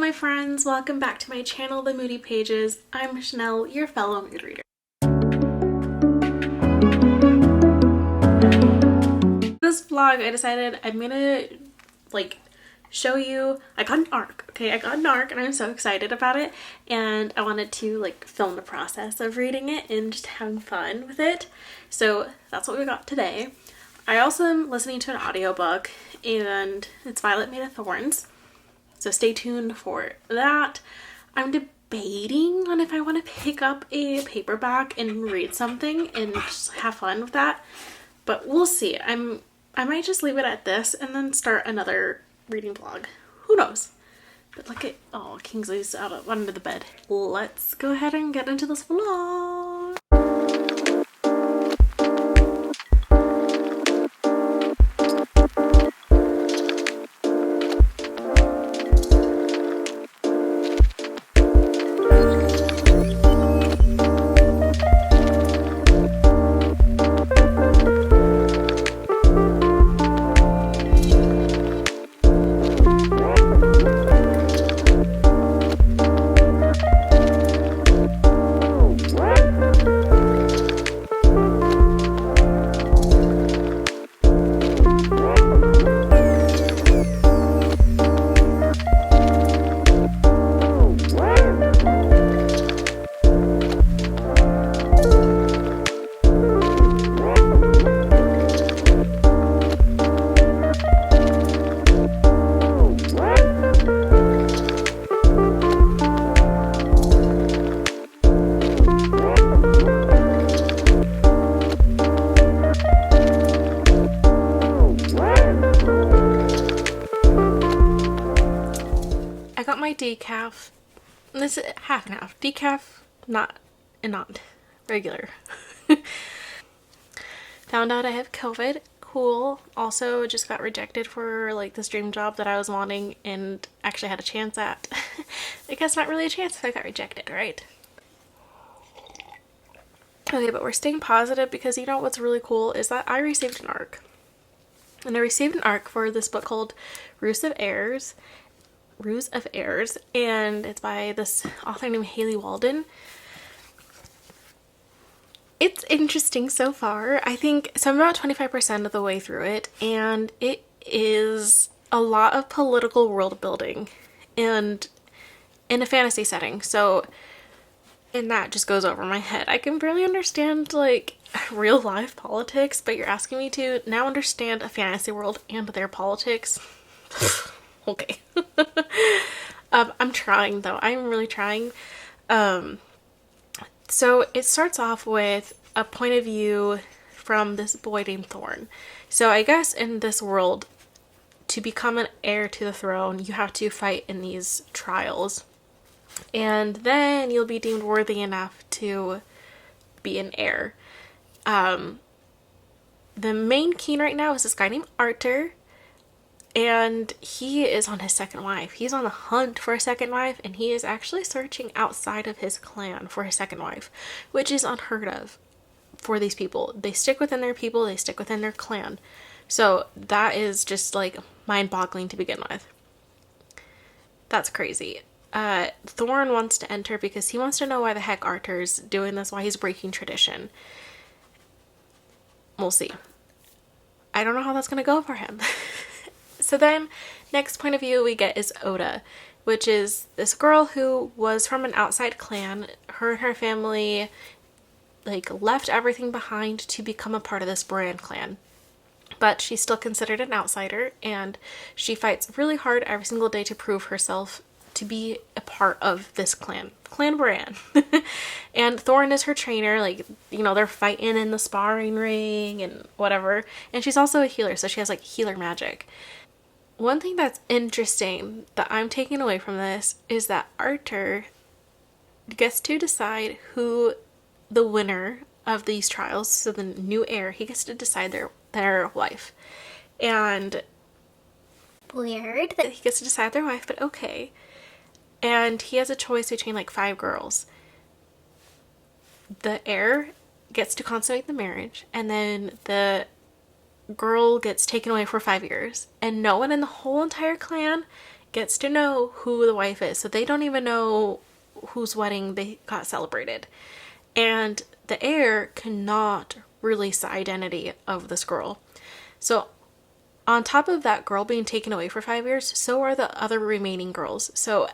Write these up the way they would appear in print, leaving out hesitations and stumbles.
my friends, welcome back to my channel, The Moody Pages. I'm Chanel, your fellow mood reader. This vlog, I decided I'm gonna show you, I got an ARC, okay? I got an ARC and I'm so excited about it, and I wanted to film the process of reading it and just having fun with it. So that's what we got today. I also am listening to an audiobook, and it's Violet Made of Thorns. So stay tuned for that. I'm debating on if I want to pick up a paperback and read something and just have fun with that. But we'll see. I might just leave it at this and then start another reading vlog. Who knows? But look at, oh, Kingsley's out under the bed. Let's go ahead and get into this vlog. Decaf. This is half and half. Decaf, not regular. Found out I have COVID. Cool. Also just got rejected for this dream job that I was wanting and actually had a chance at. I guess not really a chance if I got rejected, right? Okay, but we're staying positive because you know what's really cool is that I received an ARC. And I received an ARC for this book called Ruse of Airs, and it's by this author named Haley Walden. It's interesting so far. I think so. I'm about 25% of the way through it, and it is a lot of political world building and in a fantasy setting. So, and that just goes over my head. I can barely understand real life politics, but you're asking me to now understand a fantasy world and their politics. Okay. I'm trying though. I'm really trying. So it starts off with a point of view from this boy named Thorn. So I guess in this world, to become an heir to the throne, you have to fight in these trials. And then you'll be deemed worthy enough to be an heir. The main king right now is this guy named Arthur. And he is on his second wife. He's on the hunt for a second wife, and he is actually searching outside of his clan for his second wife, which is unheard of for these people. They stick within their people, they stick within their clan. So that is just mind-boggling to begin with. That's crazy. Thorn wants to enter because he wants to know why the heck Arthur's doing this, why he's breaking tradition. We'll see. I don't know how that's gonna go for him. So then, next point of view we get is Oda, which is this girl who was from an outside clan. Her and her family left everything behind to become a part of this brand clan. But she's still considered an outsider, and she fights really hard every single day to prove herself to be a part of this clan brand. And Thorn is her trainer. They're fighting in the sparring ring and whatever. And she's also a healer, so she has healer magic. One thing that's interesting that I'm taking away from this is that Arthur gets to decide who the winner of these trials, so the new heir, he gets to decide their wife. And weird that he gets to decide their wife, but okay. And he has a choice between 5 girls. The heir gets to consummate the marriage, and then the girl gets taken away for 5 years, and no one in the whole entire clan gets to know who the wife is. So they don't even know whose wedding they got celebrated. And the heir cannot release the identity of this girl. So on top of that girl being taken away for 5 years, so are the other remaining girls. So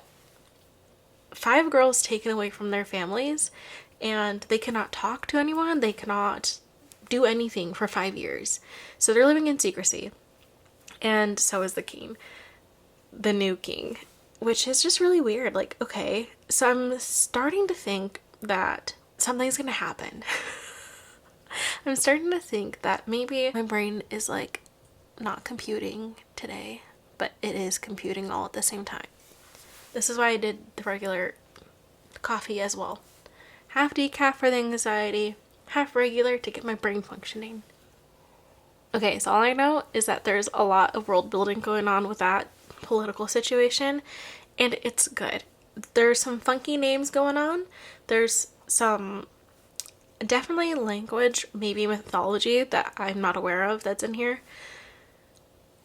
5 girls taken away from their families, and they cannot talk to anyone. They cannot do anything for 5 years. So they're living in secrecy. And so is the king, the new king, which is just really weird. Like, okay, so I'm starting to think that something's gonna happen. I'm starting to think that maybe my brain is like not computing today, but it is computing all at the same time. This is why I did the regular coffee as well. Half decaf for the anxiety, half regular to get my brain functioning. Okay, so all I know is that there's a lot of world building going on with that political situation, and it's good. There's some funky names going on. There's some definitely language, maybe mythology that I'm not aware of that's in here.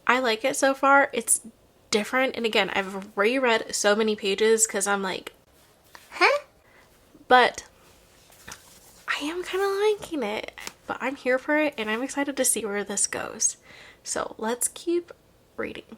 I like it so far. It's different, and again, I've reread so many pages because I'm like, huh? But I am kind of liking it, but I'm here for it, and I'm excited to see where this goes. So let's keep reading.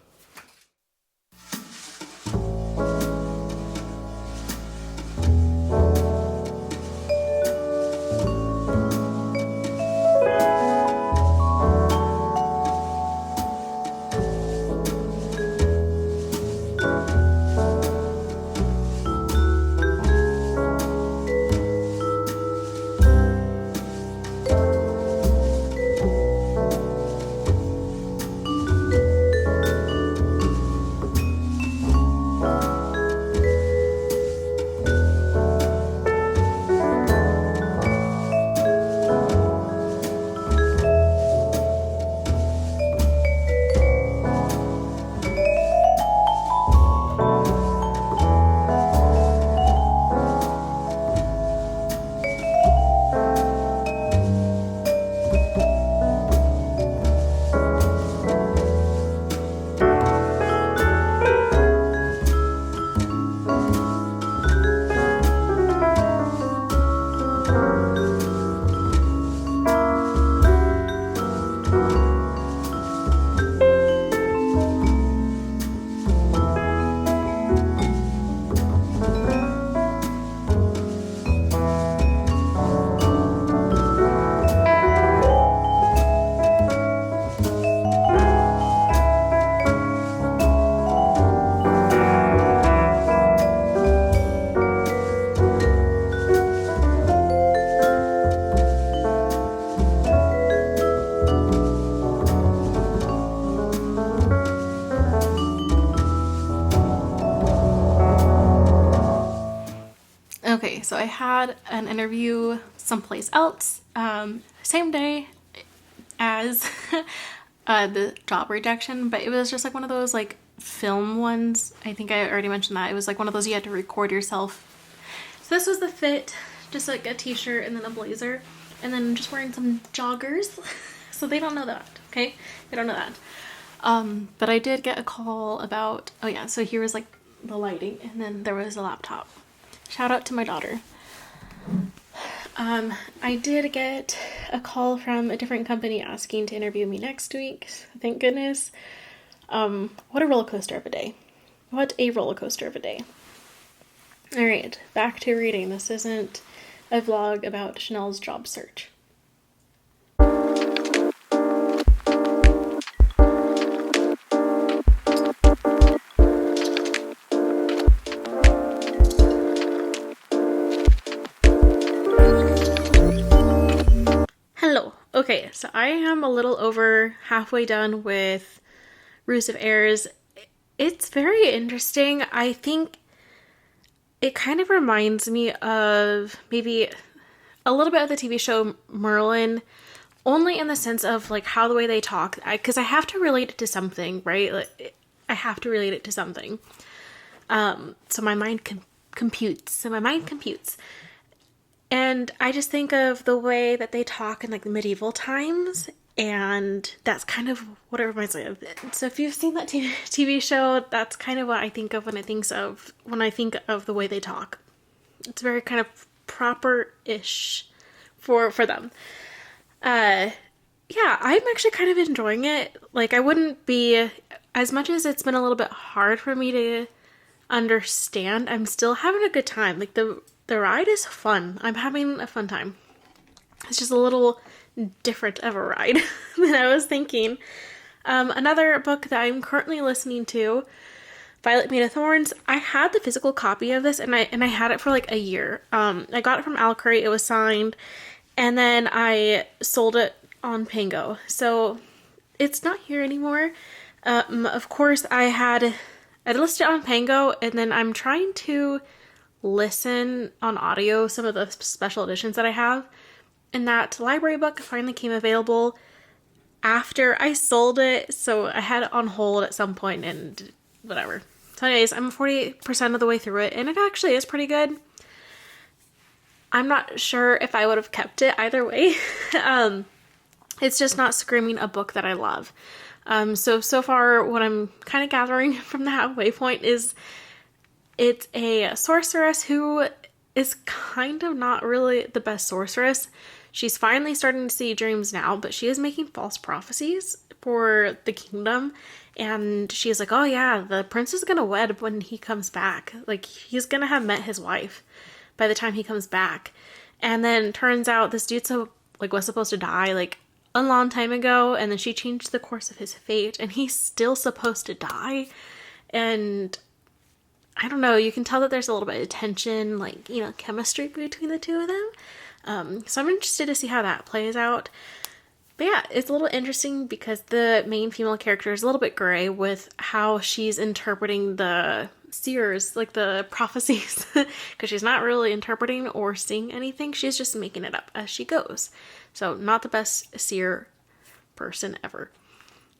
Okay, so I had an interview someplace else, same day as the job rejection, but it was just like one of those like film ones. I think I already mentioned that. It was like one of those you had to record yourself. So this was the fit, just like a t-shirt and then a blazer, and then just wearing some joggers. So they don't know that, okay? They don't know that. But I did get a call about, oh yeah, so here was like the lighting, and then there was a laptop. Shout out to my daughter. I did get a call from a different company asking to interview me next week. Thank goodness. What a roller coaster of a day. What a roller coaster of a day. All right, back to reading. This isn't a vlog about Chanel's job search. Hello. Okay, so I am a little over halfway done with Ruse of Heirs. It's very interesting. I think it kind of reminds me of maybe a little bit of the TV show Merlin, only in the sense of like how the way they talk, because I have to relate it to something, right? Like, I have to relate it to something. So my mind computes. And I just think of the way that they talk in like the medieval times, And that's kind of what it reminds me of. So if you've seen that TV show, that's kind of what I think of when I think of the way they talk. It's very kind of proper-ish for them. Yeah, I'm actually kind of enjoying it. Like, I wouldn't be, as much as it's been a little bit hard for me to understand, I'm still having a good time. Like, the ride is fun. I'm having a fun time. It's just a little different of a ride than I was thinking. Another book that I'm currently listening to, Violet Made of Thorns. I had the physical copy of this, and I had it for like a year. I got it from Alcrate. It was signed, and then I sold it on Pango. So it's not here anymore. Of course, I listed it on Pango, and then I'm trying to listen on audio some of the special editions that I have. And that library book finally came available after I sold it, so I had it on hold at some point and whatever. So anyways, I'm 48% of the way through it, and it actually is pretty good. I'm not sure if I would have kept it either way. It's just not screaming a book that I love. So far, what I'm kind of gathering from the halfway point is it's a sorceress who is kind of not really the best sorceress. She's finally starting to see dreams now, but she is making false prophecies for the kingdom. And she's like, oh yeah, the prince is gonna wed when he comes back. Like, he's gonna have met his wife by the time he comes back. And then turns out this dude was supposed to die like a long time ago, and then she changed the course of his fate, and he's still supposed to die. And I don't know, you can tell that there's a little bit of tension, like, chemistry between the two of them. So I'm interested to see how that plays out. But yeah, it's a little interesting because the main female character is a little bit gray with how she's interpreting the seers, like the prophecies, because she's not really interpreting or seeing anything. She's just making it up as she goes. So not the best seer person ever.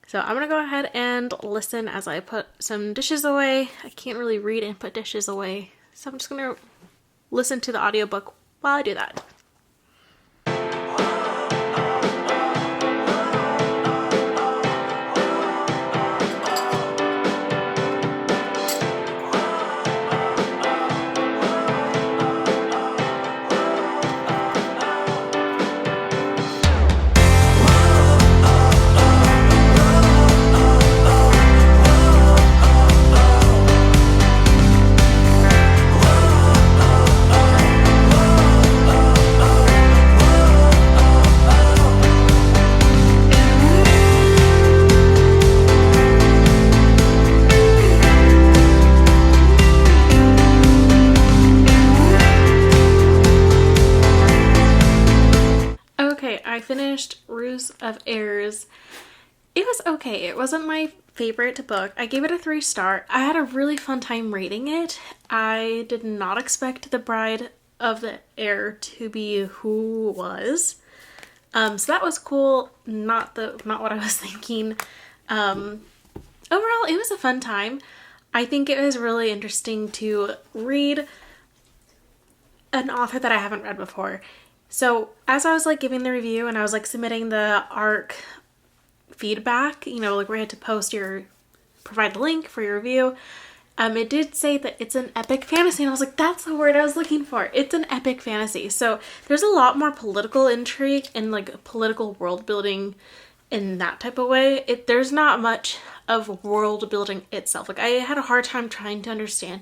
So I'm going to go ahead and listen as I put some dishes away. I can't really read and put dishes away, so I'm just going to listen to the audiobook while I do that. I finished Ruse of Heirs. It was okay. It wasn't my favorite book. I gave it a 3-star. I had a really fun time reading it. I did not expect the bride of the heir to be who was. So that was cool. Not what I was thinking. Overall, it was a fun time. I think it was really interesting to read an author that I haven't read before. So as I was giving the review and I was submitting the ARC feedback, where you had to provide the link for your review, it did say that it's an epic fantasy, and I was like, that's the word I was looking for. It's an epic fantasy. So there's a lot more political intrigue and political world building in that type of way. There's not much of world building itself. I had a hard time trying to understand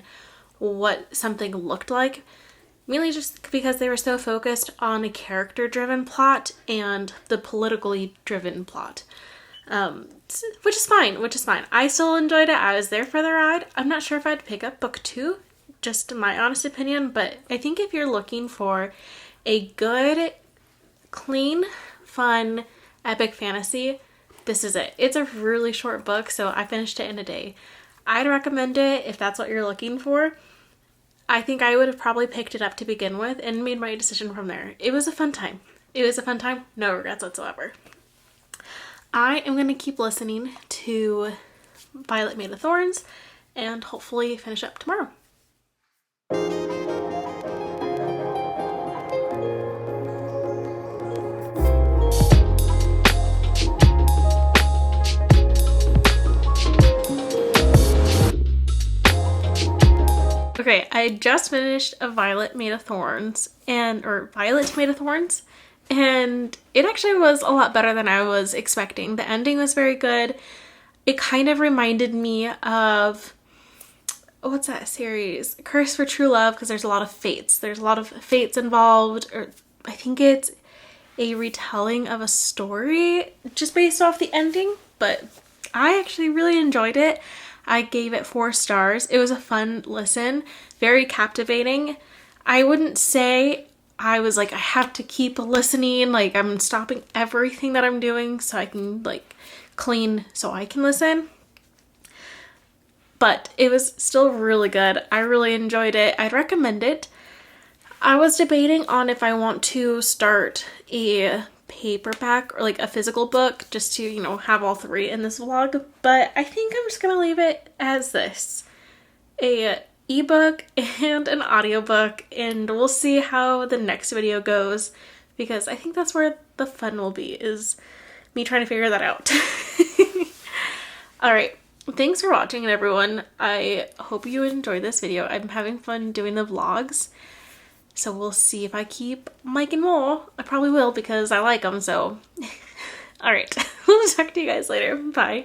what something looked like. Mainly just because they were so focused on a character-driven plot and the politically driven plot. Which is fine. I still enjoyed it. I was there for the ride. I'm not sure if I'd pick up book 2, just my honest opinion, but I think if you're looking for a good, clean, fun, epic fantasy, this is it. It's a really short book, so I finished it in a day. I'd recommend it if that's what you're looking for. I think I would have probably picked it up to begin with and made my decision from there. It was a fun time. No regrets whatsoever. I am going to keep listening to Violet Made of Thorns and hopefully finish up tomorrow. Okay, I just finished A Violet Made of Thorns, Violet Made of Thorns, and it actually was a lot better than I was expecting. The ending was very good. It kind of reminded me of, what's that series? Curse for True Love, because there's a lot of fates. There's a lot of fates involved, or I think it's a retelling of a story just based off the ending, but I actually really enjoyed it. I gave it 4 stars. It was a fun listen, very captivating. I wouldn't say I was like, I have to keep listening, like I'm stopping everything that I'm doing so I can like clean so I can listen. But it was still really good. I really enjoyed it. I'd recommend it. I was debating on if I want to start a paperback or like a physical book just to, you know, have all 3 in this vlog, but I think I'm just gonna leave it as this, a ebook and an audiobook, and we'll see how the next video goes, because I think that's where the fun will be, is me trying to figure that out. All right, thanks for watching, everyone. I hope you enjoyed this video. I'm having fun doing the vlogs. So we'll see if I keep making more. I probably will because I like them, so. Alright, we'll talk to you guys later. Bye.